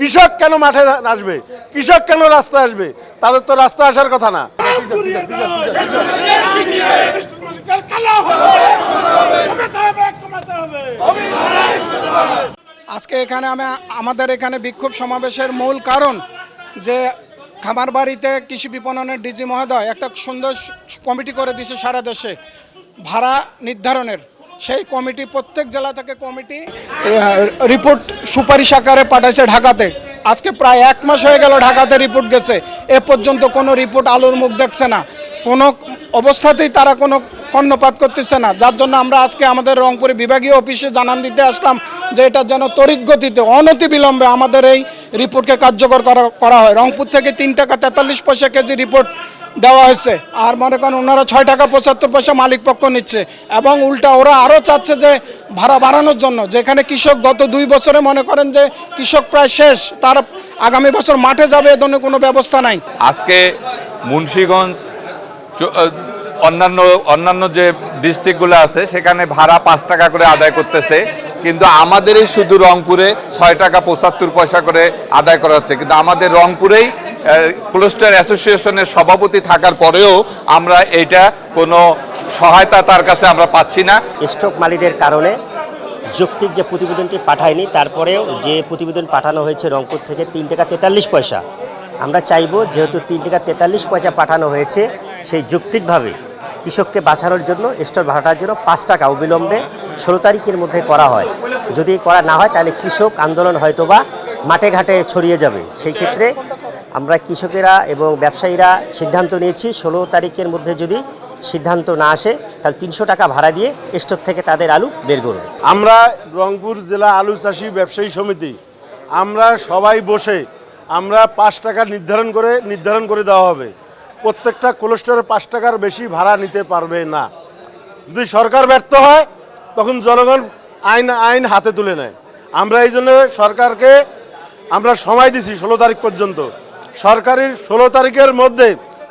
কৃষক কেন মাঠে আসবে, কৃষক কেন রাস্তায় আসবে? তাদের তো রাস্তায় আসার কথা না। আজকে এখানে আমাদের এখানে বিক্ষোভ সমাবেশের মূল কারণ যে খামারবাড়িতে কৃষি বিপণনের ডিজি মহোদয় একটা সুন্দর কমিটি করে দিয়েছে সারা দেশে ভাড়া নির্ধারণের। সেই কমিটি প্রত্যেক জেলা থেকে কমিটি রিপোর্ট সুপারিশ আকারে পাঠাইছে ঢাকাতে। আজকে প্রায় 1 মাস হয়ে গেল ঢাকাতে রিপোর্ট গেছে, এ পর্যন্ত কোনো রিপোর্ট আলোর মুখ দেখছে না, কোনো অবস্থাতেই তারা কোনো কর্ণপাত করতেছে না। যার জন্য আমরা আজকে আমাদের রংপুরে বিভাগীয় অফিসে জানান দিতে আসলাম যে এটা যেন ত্বরিতগতিতে অনতিবিলম্বে আমাদের এই রিপোর্টকে কার্যকর করা হয়। রংপুর থেকে 3 টাকা 43 পয়সা কেজি রিপোর্ট দেওয়া হয়েছে, আর মনে করেন ওনারা 6 টাকা 75 পয়সা মালিক পক্ষ নিচ্ছে, এবং উল্টা ওরা আরও চাচ্ছে যে ভাড়া বাড়ানোর জন্য। যেখানে কৃষক গত 2 বছরে মনে করেন যে কৃষক প্রায় শেষ, তার আগামী বছর মাঠে যাবে এ ধরনের কোনো ব্যবস্থা নাই। আজকে মুন্সিগঞ্জ অন্যান্য যে ডিস্ট্রিক্টগুলো আছে সেখানে ভাড়া 5 টাকা করে আদায় করতেছে, কিন্তু আমাদের এই শুধু রংপুরে 6 টাকা 75 পয়সা করে আদায় করা হচ্ছে। কিন্তু আমাদের রংপুরেই ক্লোস্টার অ্যাসোসিয়েশনের সভাপতি থাকার পরেও আমরা এইটা কোনো সহায়তা তার কাছে আমরা পাচ্ছি না। স্টক মালিকদের কারণে যৌক্তিক যে প্রতিবেদনটি পাঠায়নি, তারপরেও যে প্রতিবেদন পাঠানো হয়েছে রংপুর থেকে 3 টাকা 43 পয়সা, আমরা চাইব যেহেতু 3 টাকা 43 পয়সা পাঠানো হয়েছে, সেই যৌক্তিকভাবে কৃষককে বাঁচানোর জন্য স্টোর ভাড়াটার জন্য 5 টাকা অবিলম্বে 16 তারিখের মধ্যে করা হয়। যদি করা না হয় তাহলে কৃষক আন্দোলন হয়তোবা মাঠে ঘাটে ছড়িয়ে যাবে। সেই ক্ষেত্রে আমরা কৃষকেরা এবং ব্যবসায়ীরা সিদ্ধান্ত নিয়েছি 16 তারিখের মধ্যে যদি সিদ্ধান্ত না আসে তাহলে 300 টাকা ভাড়া দিয়ে স্টোর থেকে তাদের আলু বের করবে। আমরা রংপুর জেলা আলু চাষী ব্যবসায়ী সমিতি আমরা সবাই বসে আমরা 5 টাকা নির্ধারণ করে দেওয়া হবে। প্রত্যেকটা ক্লোস্টারে 5 টাকার বেশি ভাড়া নিতে পারবে না। যদি সরকার ব্যর্থ হয় তখন জনগণ আইন হাতে তুলে নেয়। আমরা এই জন্য সরকারকে আমরা সময় দিছি 16 তারিখ পর্যন্ত। সরকারের 16 তারিখের মধ্যে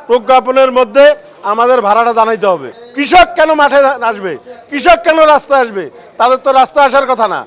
প্রজ্ঞাপনের মধ্যে আমাদের ভাড়াটা জানাইতে হবে। কৃষক কেন মাঠে আসবে, কৃষক কেন রাস্তায় আসবে? তাদের তো রাস্তায় আসার কথা না।